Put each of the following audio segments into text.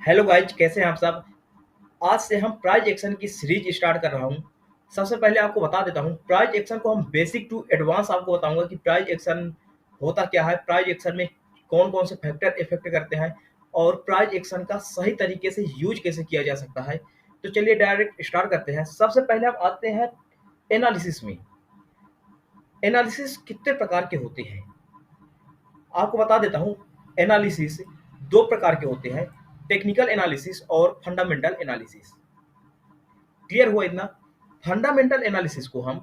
Hello guys, कैसे हैं आप सब। आज से हम प्राइज एक्शन की सीरीज स्टार्ट कर रहा हूं। सबसे पहले आपको बता देता हूं, प्राइज एक्शन को हम बेसिक टू एडवांस आपको बताऊंगा कि प्राइज एक्शन होता क्या है, प्राइज एक्शन में कौन कौन से फैक्टर इफेक्ट करते हैं और प्राइज एक्शन का सही तरीके से यूज कैसे किया जा सकता है। तो चलिए डायरेक्ट स्टार्ट करते हैं। सबसे पहले हम आते हैं एनालिसिस में। एनालिसिस कितने प्रकार के होते हैं आपको बता देता हूं। एनालिसिस दो प्रकार के होते हैं, टेक्निकल एनालिसिस और फंडामेंटल एनालिसिस। क्लियर हुआ इतना। फंडामेंटल एनालिसिस को हम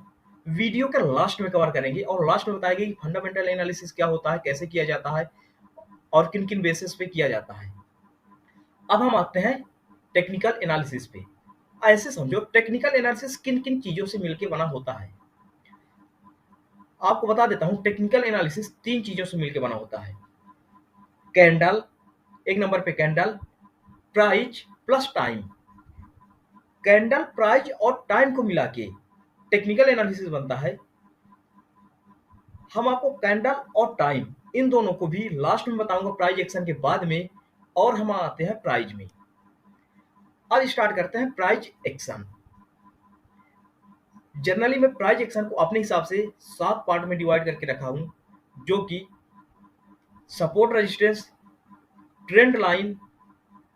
वीडियो के लास्ट में कवर करेंगे और लास्ट में बताएंगे कि फंडामेंटल एनालिसिस क्या होता है, कैसे किया जाता है और किन किन बेसिस पे किया जाता है। अब हम आते हैं टेक्निकल एनालिसिस पे। ऐसे समझो, टेक्निकल एनालिसिस किन किन चीजों से मिलकर बना होता है। आपको बता देता हूं, टेक्निकल एनालिसिस तीन चीजों से मिलकर बना होता है। कैंडल, एक नंबर पे candle, price plus time. Candle, price और टाइम को मिला के टेक्निकल एनालिसिस बनता है। हम आपको कैंडल और टाइम इन दोनों को भी लास्ट में बताऊंगा प्राइज एक्शन के बाद में। और हम आते हैं प्राइज में। आज स्टार्ट करते हैं प्राइज एक्शन। जनरली मैं प्राइज एक्शन को अपने हिसाब से 7 पार्ट में डिवाइड करके रखा हूं, जो कि support resistance, trend line,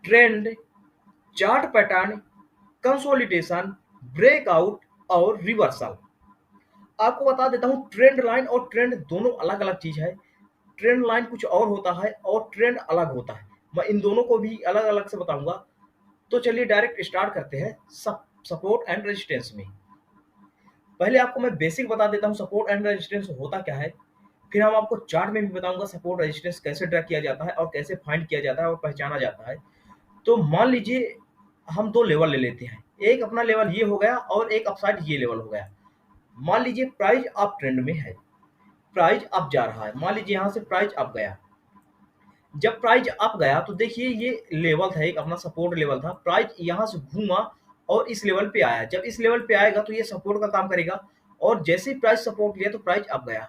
trend, chart pattern, consolidation, breakout और रिवर्सल। आपको बता देता हूं, ट्रेंड लाइन और ट्रेंड दोनों अलग अलग चीज है। ट्रेंड लाइन कुछ और होता है और ट्रेंड अलग होता है। मैं इन दोनों को भी अलग अलग से बताऊंगा। तो चलिए डायरेक्ट स्टार्ट करते हैं सपोर्ट एंड रेजिस्टेंस में। पहले आपको मैं बेसिक बता देता हूं सपोर्ट एंड रेजिस्टेंस होता क्या है। फिर हम आपको चार्ट में भी बताऊंगा सपोर्ट रेजिस्टेंस कैसे ड्रा किया जाता है और कैसे फाइंड किया जाता है और पहचाना जाता है। तो मान लीजिए हम दो लेवल ले लेते हैं। एक अपना लेवल ये हो गया और एक अपसाइड ये लेवल हो गया। मान लीजिए प्राइस अप ट्रेंड में है, प्राइस अप जा रहा है। मान लीजिए यहां से प्राइस अप गया। जब प्राइस अप गया तो देखिए ये लेवल था, एक अपना सपोर्ट लेवल था। प्राइस यहां से घूमा और इस लेवल पे आया। जब इस लेवल पे आएगा तो ये सपोर्ट का काम करेगा और जैसे ही प्राइस सपोर्ट लिया तो प्राइस अप गया।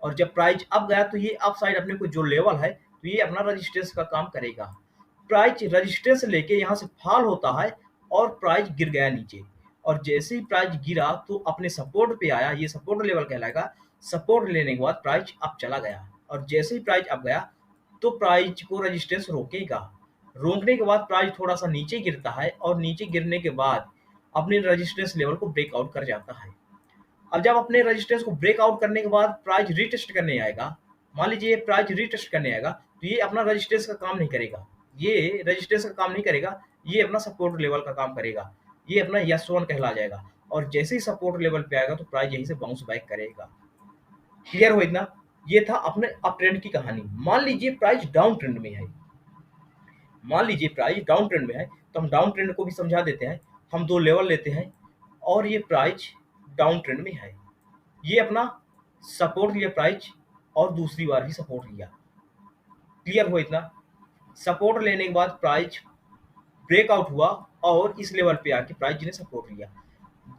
और जब प्राइस अप गया तो ये अप साइड अपने को जो लेवल है तो ये अपना रजिस्टेंस का काम करेगा। प्राइस रजिस्टेंस लेके यहाँ से फॉल होता है और प्राइस गिर गया नीचे। और जैसे ही प्राइस गिरा तो अपने सपोर्ट पे आया, ये सपोर्ट लेवल कहलाएगा। सपोर्ट लेने के बाद प्राइस अप चला गया और जैसे ही प्राइस अप गया तो प्राइस को रेजिस्टेंस रोकेगा। रोकने के बाद प्राइस थोड़ा सा नीचे गिरता है और नीचे गिरने के बाद अपने रेजिस्टेंस लेवल को ब्रेकआउट कर जाता है। अब जब अपने रेजिस्टेंस को ब्रेकआउट करने के बाद प्राइस रीटेस्ट करने आएगा। मान लीजिए प्राइस रीटेस्ट करने आएगा तो ये अपना रेजिस्टेंस का काम नहीं करेगा। ये रेजिस्टेंस का काम नहीं करेगा, ये अपना सपोर्ट लेवल का काम करेगा। ये अपना यस वन कहला जाएगा और जैसे ही सपोर्ट लेवल पे आएगा तो प्राइस यहीं से बाउंस बैक करेगा। क्लियर हो इतना। ये था अपने अप ट्रेंड की कहानी। मान लीजिए प्राइस डाउन ट्रेंड में है। मान लीजिए प्राइस डाउन ट्रेंड में है तो हम डाउन ट्रेंड को भी समझा देते हैं। हम दो लेवल लेते हैं और ये प्राइस डाउन ट्रेंड में है। ये अपना सपोर्ट लिया प्राइस और दूसरी बार भी सपोर्ट लिया। क्लियर हो इतना। सपोर्ट लेने के बाद प्राइस ब्रेकआउट हुआ और इस लेवल पे आके प्राइस ने सपोर्ट लिया।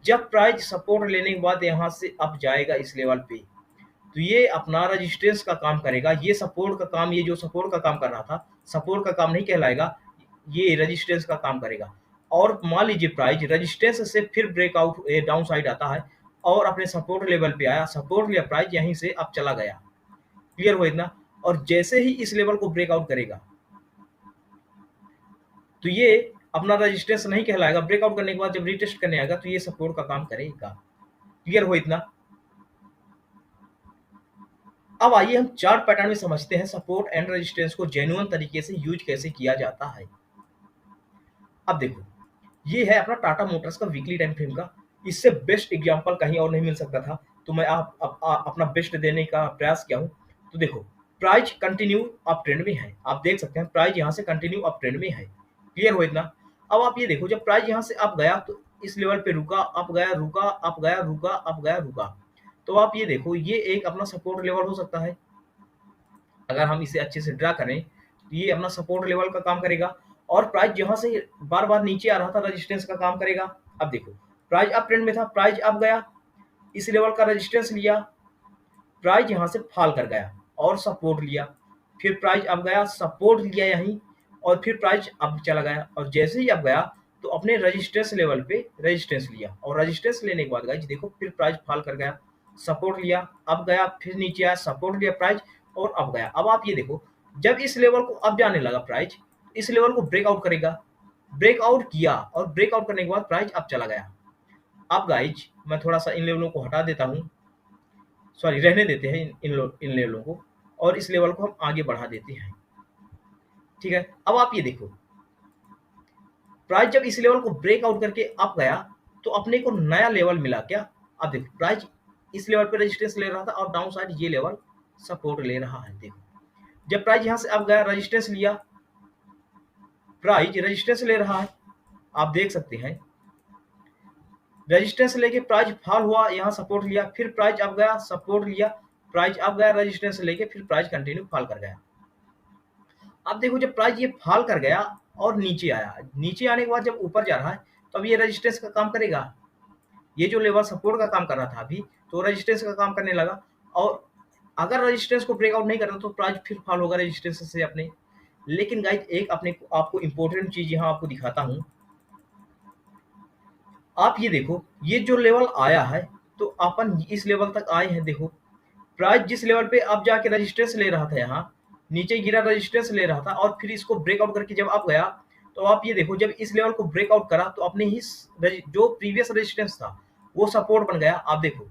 जब प्राइस सपोर्ट लेने के बाद यहाँ से अप जाएगा इस लेवल पे तो ये अपना रेजिस्टेंस का काम करेगा। ये सपोर्ट का काम, ये जो सपोर्ट का काम कर रहा था, सपोर्ट का काम नहीं कहलाएगा, ये रेजिस्टेंस का काम करेगा। और मान लीजिए प्राइस रेजिस्टेंस से फिर ब्रेकआउट डाउन साइड आता है और अपने सपोर्ट लेवल पे आया, सपोर्ट लिया प्राइस, यहीं से अब चला गया। क्लियर हो इतना। और जैसे ही इस लेवल को ब्रेकआउट करेगा तो ये अपना रेजिस्टेंस नहीं कहलाएगा। ब्रेकआउट करने के बाद जब रीटेस्ट करने आएगा तो ये सपोर्ट का काम करेगा। क्लियर हो इतना। अब आइए हम चार्ट पैटर्न में समझते हैं सपोर्ट एंड रेजिस्टेंस को जेन्युइन तरीके से यूज कैसे किया जाता है। अब देखो, ये है अपना टाटा मोटर्स का वीकली टाइम फ्रेम का। इससे बेस्ट एग्जांपल कहीं और नहीं मिल सकता था, तो मैं अपना बेस्ट देने का प्रयास किया हूं। तो देखो, प्राइस कंटिन्यू अप ट्रेंड में है। आप देख सकते हैं प्राइस यहां से कंटिन्यू अप ट्रेंड में है। क्लियर हो इतना। अब आप ये देखो, जब प्राइस यहां से अप गया तो इस लेवल पे रुका, अप गया, रुका, अप गया, रुका, अप गया, रुका। तो आप ये देखो, ये एक अपना सपोर्ट लेवल हो सकता है। अगर हम इसे अच्छे से ड्रा करें तो ये अपना सपोर्ट लेवल का काम करेगा। और प्राइस जहां से बार बार नीचे आ रहा था रेजिस्टेंस का काम करेगा। अब देखो, प्राइस अप ट्रेंड में था, प्राइस अप गया, इस लेवल का रेजिस्टेंस लिया, प्राइस यहां से फॉल कर गया और सपोर्ट लिया। फिर प्राइस अप गया, सपोर्ट लिया यहीं और फिर प्राइस अब चला गया, और जैसे ही अब गया तो अपने रेजिस्टेंस लेवल पे रेजिस्टेंस लिया, और रेजिस्टेंस लेने के बाद गाइस देखो फिर प्राइस फॉल कर गया, सपोर्ट लिया, अब गया, फिर नीचे आया, सपोर्ट लिया प्राइस, और अब गया। अब आप ये देखो, जब इस लेवल को अब जाने लगा प्राइस, इस लेवल को ब्रेकआउट करेगा, ब्रेकआउट किया, और ब्रेकआउट करने के बाद प्राइस अब चला गया। अब गाइज मैं थोड़ा सा इन लेवलों को हटा देता हूँ, सॉरी रहने देते हैं इन लेवलों को, और इस लेवल को हम आगे बढ़ा देते हैं। ठीक है, अब आप ये देखो, प्राइस जब इस लेवल को ब्रेकआउट करके अप गया तो अपने को नया लेवल मिला क्या। अब देखो प्राइस इस लेवल पे रेजिस्टेंस ले रहा था और डाउन साइड ये लेवल सपोर्ट ले रहा है। देखो जब प्राइस यहां से अप गया, रेजिस्टेंस लिया, प्राइस रेजिस्टेंस ले रहा है, आप देख सकते हैं रेजिस्टेंस लेके प्राइस फॉल हुआ, यहाँ सपोर्ट लिया, फिर प्राइस अप गया, सपोर्ट लिया, प्राइस अप गया, रेजिस्टेंस लेके फिर प्राइस कंटिन्यू फॉल कर गया। अब देखो जब प्राइस ये फॉल कर गया और नीचे आया, नीचे आने के बाद जब ऊपर जा रहा है तो अब ये रेजिस्टेंस का काम करेगा, ये जो लेवल सपोर्ट का काम कर रहा था अभी, तो रेजिस्टेंस का काम करने लगा, और अगर रेजिस्टेंस को ब्रेकआउट नहीं करता तो प्राइस फिर फॉल होगा रेजिस्टेंस से अपने। लेकिन गाइस एक अपने आपको इंपॉर्टेंट चीज यहाँ आपको दिखाता हूँ, आप ये देखो ये जो लेवल आया है तो अपन इस लेवल तक आए हैं। देखो प्राइस जिस लेवल पे अब जाके रेजिस्टेंस ले रहा था, यहाँ नीचे गिरा रेजिस्टेंस ले रहा था, और फिर इसको ब्रेकआउट करके जब अब गया तो आप ये देखो जब इस लेवल को ब्रेकआउट करा तो अपने ही जो प्रीवियस रेजिस्टेंस था वो सपोर्ट बन गया। आप देखो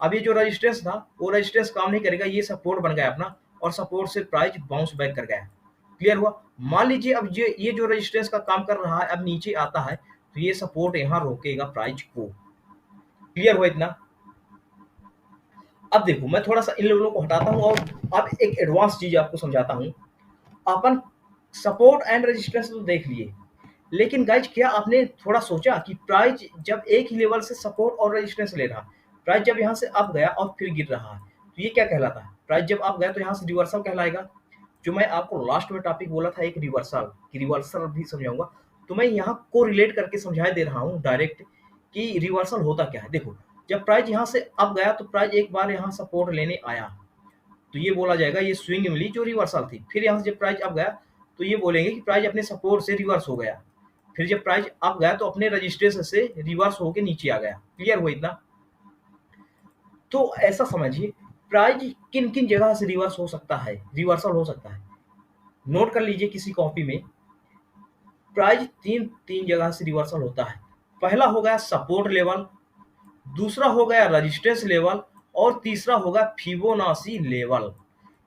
अब ये जो रेजिस्टेंस था वो रेजिस्टेंस काम नहीं करेगा, ये सपोर्ट बन गया अपना, और सपोर्ट से प्राइस बाउंस बैक कर गया। क्लियर हुआ। मान लीजिए अब ये जो रेजिस्टेंस का काम कर रहा है अब नीचे आता है तो ये सपोर्ट यहाँ रोकेगा प्राइस को। क्लियर हुआ इतना। अब देखो मैं थोड़ा सा इन लेवलों को हटाता हूँ और अब एक एडवांस चीज आपको समझाता हूँ। अपन सपोर्ट एंड रेजिस्टेंस तो देख लिए, लेकिन गाइज क्या आपने थोड़ा सोचा कि प्राइस जब एक ही लेवल से सपोर्ट और रेजिस्टेंस ले रहा, प्राइस जब यहाँ से अप गया और फिर गिर रहा है तो ये क्या कहलाता है। प्राइस जब अप गया तो यहाँ से रिवर्सल कहलाएगा, जो मैं आपको लास्ट में टॉपिक बोला था एक रिवर्सल की, रिवर्सल भी समझाऊंगा, तो मैं यहाँ को रिलेट करके समझा दे रहा हूँ डायरेक्ट कि रिवर्सल होता क्या है। देखो जब प्राइस यहाँ से अप गया तो प्राइस एक बार यहाँ सपोर्ट लेने आया तो ये बोला जाएगा ये स्विंग मिली जो रिवर्सल थी। फिर यहाँ से जब प्राइस अप गया तो ये बोलेंगे कि प्राइस अपने सपोर्ट से रिवर्स हो गया। फिर जब प्राइस अप गया तो अपने रजिस्ट्रेशन से रिवर्स होके नीचे आ गया। क्लियर हुआ इतना। तो ऐसा समझिए प्राइस किन किन जगह से रिवर्स हो सकता है, रिवर्सल हो सकता है, नोट कर लीजिए किसी कॉपी में। प्राइस तीन तीन जगह से रिवर्सल होता है। पहला हो गया सपोर्ट लेवल, दूसरा हो गया रेजिस्टेंस लेवल, और तीसरा होगा फिबोनाची लेवल।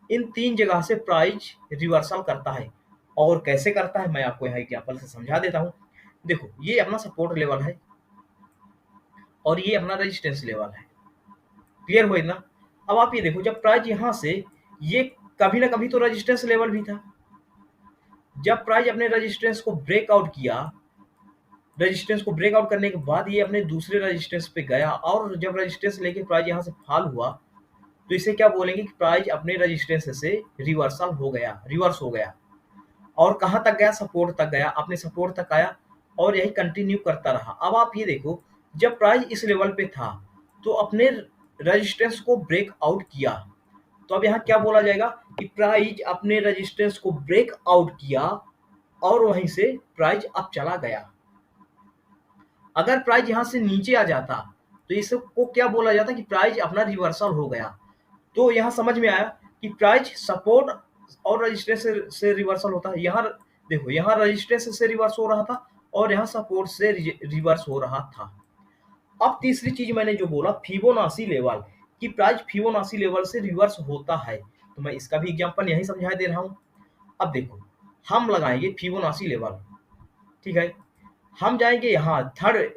इन तीन जगह से प्राइस रिवर्सल करता है। और कैसे करता है मैं आपको यहाँ एग्जांपल से समझा देता हूँ। देखो ये अपना सपोर्ट लेवल है और ये अपना रेजिस्टेंस लेवल है। क्लियर हुआ ना। अब आप ये देखो जब प्राइस यहाँ से ये कभी ना कभी तो रेजिस्टेंस लेवल भी था, जब प्राइस अपने रेजिस्टेंस को ब्रेकआउट किया, रेजिस्टेंस को ब्रेकआउट करने के बाद ये अपने दूसरे रेजिस्टेंस पे गया, और जब रेजिस्टेंस लेके प्राइस यहाँ से फॉल हुआ तो इसे क्या बोलेंगे कि प्राइस अपने रेजिस्टेंस से रिवर्सल हो गया, रिवर्स हो गया, और कहाँ तक गया, सपोर्ट तक गया, अपने सपोर्ट तक आया और यही कंटिन्यू करता रहा। अब आप ये देखो जब प्राइस इस लेवल पे था तो अपने रेजिस्टेंस को ब्रेक आउट किया, तो अब यहाँ क्या बोला जाएगा कि प्राइस अपने रेजिस्टेंस को ब्रेक आउट किया और वहीं से प्राइस अब चला गया। अगर प्राइस यहाँ से नीचे आ जाता तो इसको क्या बोला जाता कि प्राइस अपना रिवर्सल हो गया। तो यहाँ समझ में आया कि प्राइस सपोर्ट और रेजिस्टेंस से रिवर्सल होता है। यहाँ देखो यहाँ रेजिस्टेंस से रिवर्स हो रहा था और यहाँ सपोर्ट से रिवर्स हो रहा था। अब तीसरी चीज मैंने जो बोला फिबोनाची लेवल, कि प्राइस फिबोनाची लेवल से रिवर्स होता है, तो मैं इसका भी एग्जांपल यही समझा दे रहा हूँ। अब देखो हम लगाएंगे फिबोनाची लेवल, ठीक है, हम जाएंगे यहाँ थर्ड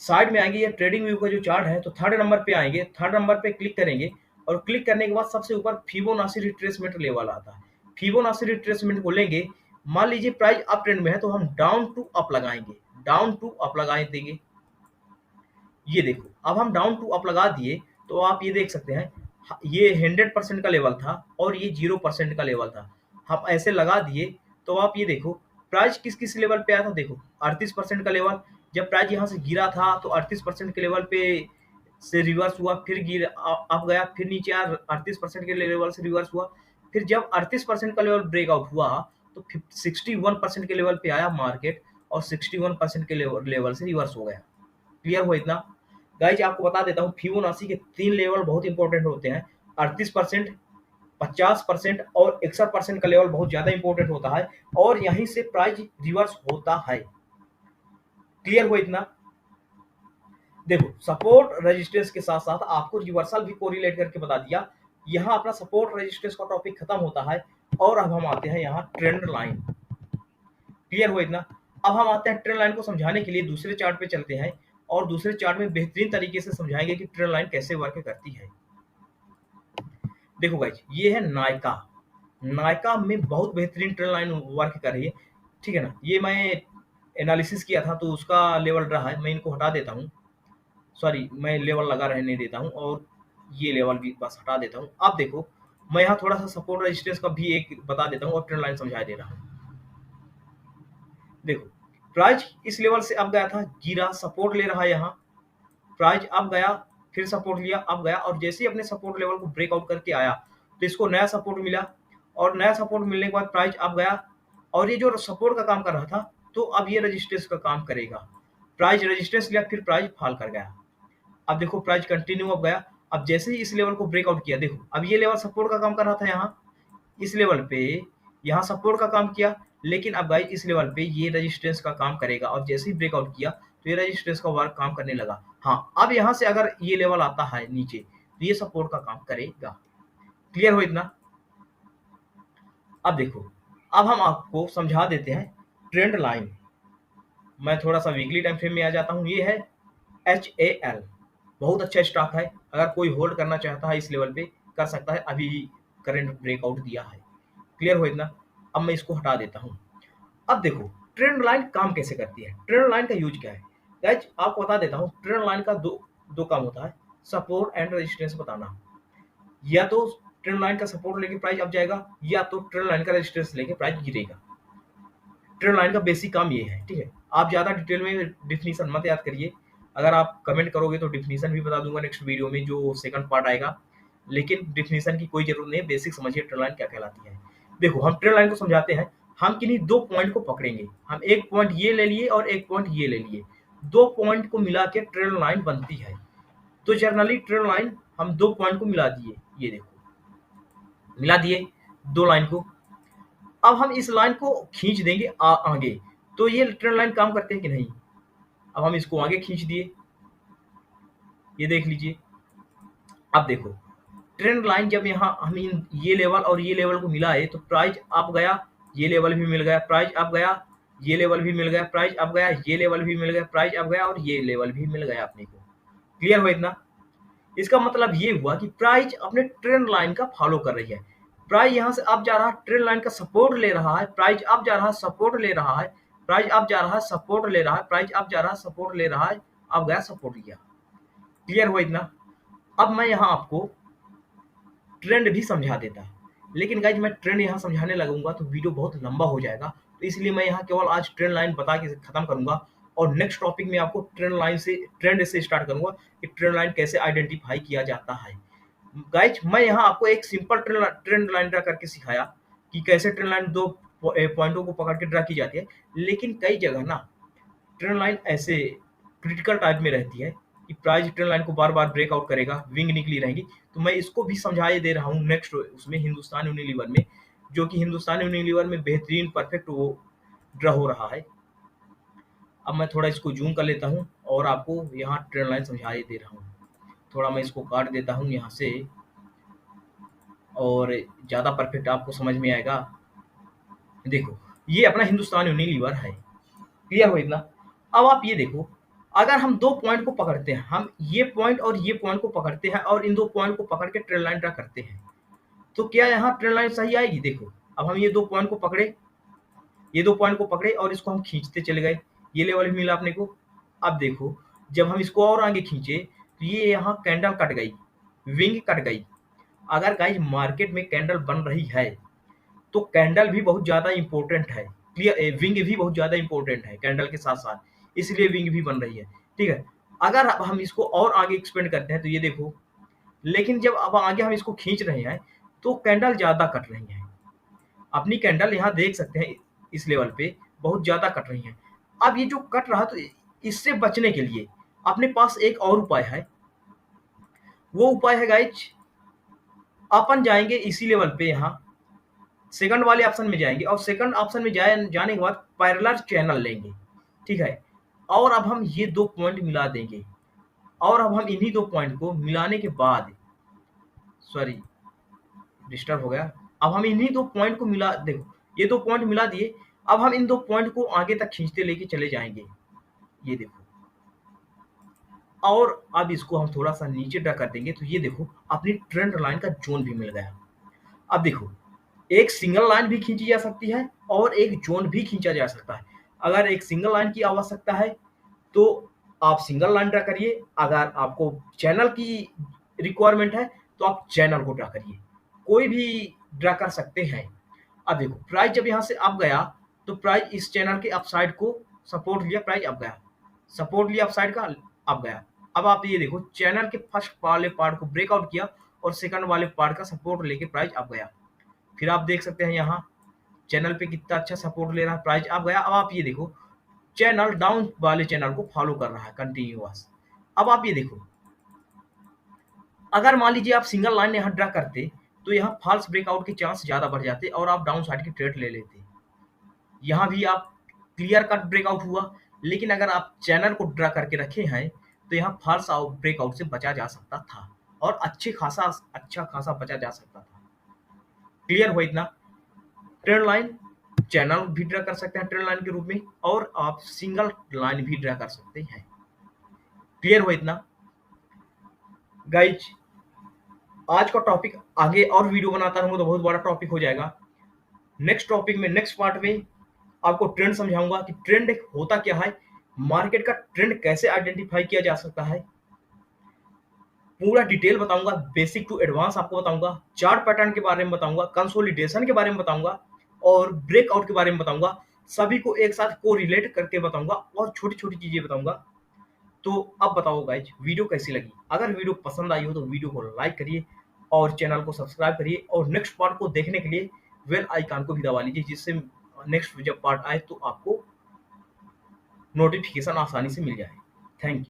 साइड में आएंगे, ये ट्रेडिंग व्यू का जो चार्ट है तो थर्ड नंबर पे आएंगे, थर्ड नंबर पे क्लिक करेंगे और क्लिक करने के बाद सबसे ऊपर फिबोनाची रिट्रेसमेंट लेवल आता है। फिबोनाची रिट्रेसमेंट को लेंगे, मान लीजिए प्राइस अप ट्रेंड में है तो हम डाउन टू अप लगाएंगे, डाउन टू अप लगाए देंगे। ये देखो अब हम डाउन टू अप लगा दिए तो आप ये देख सकते हैं ये 100% का लेवल था और ये 0% का लेवल था। हम ऐसे लगा दिए तो आप ये देखो प्राइस किस किस लेवल पे आया था। देखो 38% का लेवल, जब प्राइस यहाँ से गिरा था तो 38% के लेवल पे से रिवर्स हुआ, फिर गिर अप गया, फिर नीचे आया 38% के लेवल से रिवर्स हुआ, फिर जब 38% का लेवल ब्रेकआउट हुआ तो 61% के लेवल पे आया मार्केट और 61% के लेवल से रिवर्स हो गया। क्लियर हुआ इतना? गाइज आपको बता देता हूँ, फिबोनाची के 3 लेवल बहुत इंपॉर्टेंट होते हैं। 38%, 50% और 61% का लेवल बहुत ज्यादा इंपॉर्टेंट होता है और यहीं से प्राइस रिवर्स होता है। क्लियर हुआ इतना? देखो, सपोर्ट रेजिस्टेंस के साथ साथ आपको रिवर्सल भी कोरिलेट करके बता दिया। यहाँ अपना सपोर्ट रेजिस्टेंस का टॉपिक खत्म होता है और अब हम आते हैं यहाँ ट्रेंड लाइन। क्लियर हुआ इतना? अब हम आते हैं ट्रेंड लाइन को समझाने के लिए दूसरे चार्ट पे चलते हैं और दूसरे चार्ट में बेहतरीन तरीके से समझाएंगे कि ट्रेंड लाइन कैसे वर्क करती है। देखो गाइज, ये है नायका। नायका में बहुत बेहतरीन ट्रेंड लाइन वर्क कर रही है, ठीक है ना। ये मैं एनालिसिस किया था तो उसका लेवल रहा है, मैं इनको हटा देता हूँ। सॉरी, मैं लेवल लगा रहने देता हूँ और ये लेवल भी बस हटा देता हूँ। अब देखो, मैं यहाँ थोड़ा सा सपोर्ट रेजिस्टेंस का भी एक बता देता हूँ और ट्रेंड लाइन समझा दे रहा हूँ। देखो, प्राइस इस लेवल से अब गया था, गिरा, सपोर्ट ले रहा है यहाँ। प्राइस अब गया, फिर सपोर्ट लिया, अब गया और जैसे ही अपने सपोर्ट लेवल को ब्रेकआउट करके आया तो इसको नया सपोर्ट मिला और नया सपोर्ट मिलने के बाद प्राइस अब गया और ये जो सपोर्ट का काम कर रहा था तो अब ये रेजिस्टेंस का काम करेगा। प्राइस रेजिस्टेंस लिया, फिर प्राइस फॉल कर गया। अब देखो, प्राइस कंटिन्यू अब गया। अब जैसे ही इस लेवल को ब्रेकआउट किया, देखो अब ये लेवल सपोर्ट का काम कर रहा था यहाँ, इस लेवल पे यहाँ सपोर्ट का काम किया, लेकिन अब गाइस इस लेवल पे ये रेजिस्टेंस का काम करेगा और जैसे ही ब्रेकआउट किया तो ये रेजिस्टेंस का वर्क काम करने लगा। हाँ, अब यहाँ से अगर ये लेवल आता है नीचे तो ये सपोर्ट का काम करेगा। क्लियर हो इतना? अब देखो, अब हम आपको समझा देते हैं ट्रेंड लाइन। मैं थोड़ा सा वीकली टाइम फ्रेम में आ जाता हूँ। ये है HAL, बहुत अच्छा स्टॉक है। अगर कोई होल्ड करना चाहता है इस लेवल पे कर सकता है, अभी करंट ब्रेकआउट दिया है। क्लियर हो इतना? अब मैं इसको हटा देता हूँ। अब देखो, ट्रेंड लाइन काम कैसे करती है, ट्रेंड लाइन का यूज क्या है। गाइस आपको बता देता हूँ, ट्रेंड लाइन का दो काम होता है, सपोर्ट एंड रेजिस्टेंस बताना। या तो ट्रेंड लाइन का सपोर्ट लेके प्राइस अप जाएगा या तो ट्रेंड लाइन का रेजिस्टेंस लेके प्राइस गिरेगा। ट्रेंड लाइन का बेसिक काम ये है, ठीक है। आप ज्यादा डिटेल में डिफिनीशन मत याद करिए, अगर आप कमेंट करोगे तो डिफिनीशन भी बता दूंगा नेक्स्ट वीडियो में जो सेकंड पार्ट आएगा, लेकिन डिफिनीशन की कोई जरूरत नहीं है, बेसिक समझिए ट्रेंड लाइन क्या कहलाती है। देखो, हम ट्रेंड लाइन को समझाते हैं, हम किन्हीं दो पॉइंट को पकड़ेंगे। हम एक पॉइंट ये ले लिए और एक पॉइंट ये ले लिए, दो पॉइंट को मिला के ट्रेंड लाइन बनती है। तो जनरली ट्रेंड लाइन हम दो पॉइंट को मिला दिए, ये देखो मिला दिए दो लाइन को। अब हम इस लाइन को खींच देंगे आगे, तो ये ट्रेंड लाइन काम करते हैं कि नहीं। अब हम इसको आगे खींच दिए, ये देख लीजिए। अब देखो, ट्रेंड लाइन जब यहाँ हम ये लेवल और ये लेवल को मिलाए तो प्राइस अप गया, ये लेवल भी मिल गया, प्राइस अप गया, ये लेवल भी मिल गया, प्राइस अप गया, ये लेवल भी मिल गया, प्राइस अप गया और ये लेवल भी मिल गया अपने को। क्लियर हुआ इतना? इसका मतलब ये हुआ कि प्राइस अपने ट्रेंड लाइन का फॉलो कर रही है। प्राइस यहाँ से अप जा रहा है, ट्रेंड लाइन का सपोर्ट ले रहा है, प्राइस अप जा रहा है, सपोर्ट ले रहा है, प्राइस अप जा रहा है, सपोर्ट ले रहा है, प्राइस अप जा रहा है, सपोर्ट ले रहा है, अब गया सपोर्ट लिया। क्लियर हुआ इतना? अब मैं यहाँ आपको ट्रेंड भी समझा देता, लेकिन गाइज मैं ट्रेंड यहाँ समझाने लगूंगा तो वीडियो बहुत लंबा हो जाएगा, तो इसलिए मैं यहाँ केवल आज ट्रेंड लाइन बता के खत्म करूंगा और नेक्स्ट टॉपिक में आपको ट्रेंड लाइन से ट्रेंड से स्टार्ट करूंगा कि ट्रेंड लाइन कैसे आइडेंटिफाई किया जाता है। गाइज मैं यहाँ आपको एक सिंपल ट्रेंड लाइन ड्रा करके सिखाया कि कैसे ट्रेंड लाइन दो पॉइंटों को पकड़ के ड्रा की जाती है, लेकिन कई जगह ना ट्रेंड लाइन ऐसे क्रिटिकल टाइप में रहती है कि प्राइस ट्रेंड लाइन को बार बार ब्रेकआउट करेगा, विंग निकली रहेगी। तो मैं इसको भी समझाए दे रहा हूँ नेक्स्ट उसमें हिंदुस्तान यूनिलीवर में, जो कि हिंदुस्तान यूनिलीवर में बेहतरीन परफेक्ट वो ड्रा हो रहा है। अब मैं थोड़ा इसको जूम कर लेता हूँ और आपको यहाँ ट्रेंड लाइन समझाए दे रहा हूँ। थोड़ा मैं इसको काट देता हूँ यहाँ से और ज़्यादा परफेक्ट आपको समझ में आएगा। देखो, ये अपना हिंदुस्तान यूनिलीवर है। क्लियर हो इतना? अब आप ये देखो, अगर हम दो पॉइंट को पकड़ते हैं, हम ये पॉइंट और ये पॉइंट को पकड़ते हैं और इन दो पॉइंट को पकड़ के ट्रेंड लाइन ड्रा करते हैं, तो क्या यहाँ ट्रेंड लाइन सही आएगी? देखो, अब हम ये दो पॉइंट को पकड़े, ये दो पॉइंट को पकड़े और इसको हम खींचते चले गए, ये लेवल भी मिला अपने को। अब देखो, जब हम इसको और आगे खींचे तो ये यहाँ कैंडल कट गई, विंग कट गई। अगर गाइस मार्केट में कैंडल बन रही है तो कैंडल भी बहुत ज्यादा इंपॉर्टेंट है। क्लियर? विंग भी बहुत ज्यादा इंपॉर्टेंट है कैंडल के साथ साथ, इसलिए विंग भी बन रही है। ठीक है, अगर अब हम इसको और आगे एक्सपेंड करते हैं तो ये देखो, लेकिन जब अब आगे हम इसको खींच रहे हैं तो कैंडल ज्यादा कट रही है। अपनी कैंडल यहाँ देख सकते हैं इस लेवल पे बहुत ज़्यादा कट रही हैं। अब ये जो कट रहा तो इससे बचने के लिए अपने पास एक और उपाय है। वो उपाय है गाइज, अपन जाएँगे इसी लेवल पे यहाँ सेकंड वाले ऑप्शन में जाएँगे और सेकंड ऑप्शन में जाने के बाद पैरेलल चैनल लेंगे, ठीक है? और अब हम ये 2 पॉइंट मिला देंगे और अब हम इन्हीं 2 पॉइंट को मिलाने के बाद सॉरी डिस्टर्ब हो गया। अब हम इन्हीं 2 पॉइंट को मिला देखो, ये 2 पॉइंट मिला दिए, अब हम इन 2 पॉइंट को आगे तक खींचते लेके चले जाएँगे। ये देखो और अब इसको हम थोड़ा-सा नीचे ड्रा कर देंगे तो ये देखो अपनी ट्रेंड लाइन का ज़ोन भी मिल गया। अब देखो, एक सिंगल लाइन भी खींची जा सकती है और एक ज़ोन भी खींचा जा सकता है। अगर एक सिंगल लाइन की आवश्यकता है, तो आप सिंगल लाइन ड्रा करिए, अगर आपको चैनल की रिक्वायरमेंट है, तो आप चैनल को ड्रा करिए। कोई भी ड्रा कर सकते हैं। अब देखो प्राइस जब यहाँ से अप गया, तो प्राइस इस चैनल के अप साइड को सपोर्ट लिया, प्राइस अप गया। सपोर्ट लिया अप साइड का, अप गया। अब आप ये देखो चैनल के फर्स्ट वाले पार्ट को ब्रेकआउट किया और सेकंड वाले पार्ट का सपोर्ट लेके प्राइस अप गया। फिर आप देख सकते हैं यहाँ चैनल पे कितना अच्छा सपोर्ट ले रहा है, प्राइस अप गया। अब आप ये देखो चैनल डाउन वाले चैनल को फॉलो कर रहा है कंटिन्यूअस। अब आप ये देखो, अगर मान लीजिए आप सिंगल लाइन यहाँ ड्रा करते, तो यहाँ फॉल्स ब्रेकआउट के चांस ज़्यादा बढ़ जाते और आप डाउन साइड की ट्रेड ले लेते। यहाँ भी आप क्लियर कट ब्रेकआउट हुआ, लेकिन अगर आप चैनल को ड्रा करके रखे हैं, तो यहाँ फॉल्स ब्रेकआउट से बचा जा सकता था और अच्छा खासा बचा जा सकता था। क्लियर हुआ इतना? ट्रेंड लाइन चैनल भी ड्रा कर सकते हैं ट्रेंड लाइन के रूप में और आप सिंगल लाइन भी ड्रा कर सकते हैं। क्लियर हुआ इतना? गाइज आज का टॉपिक आगे और वीडियो बनाता रहूंगा तो बहुत बड़ा टॉपिक हो जाएगा। नेक्स्ट टॉपिक में नेक्स्ट पार्ट में आपको ट्रेंड समझाऊंगा कि ट्रेंड होता क्या है, मार्केट का ट्रेंड कैसे आइडेंटिफाई किया जा सकता है, पूरा डिटेल बताऊंगा, बेसिक टू एडवांस आपको बताऊंगा, चार्ट पैटर्न के बारे में बताऊंगा, कंसोलिडेशन के बारे में बताऊंगा और ब्रेकआउट के बारे में बताऊंगा। सभी को एक साथ को रिलेट करके बताऊंगा और छोटी छोटी चीजें बताऊंगा। तो अब बताओ गाइज वीडियो कैसी लगी? अगर वीडियो पसंद आई हो तो वीडियो को लाइक करिए और चैनल को सब्सक्राइब करिए और नेक्स्ट पार्ट को देखने के लिए बेल आइकन को भी दबा लीजिए, जिससे नेक्स्ट जब पार्ट आए तो आपको नोटिफिकेशन आसानी से मिल जाए। Thank you.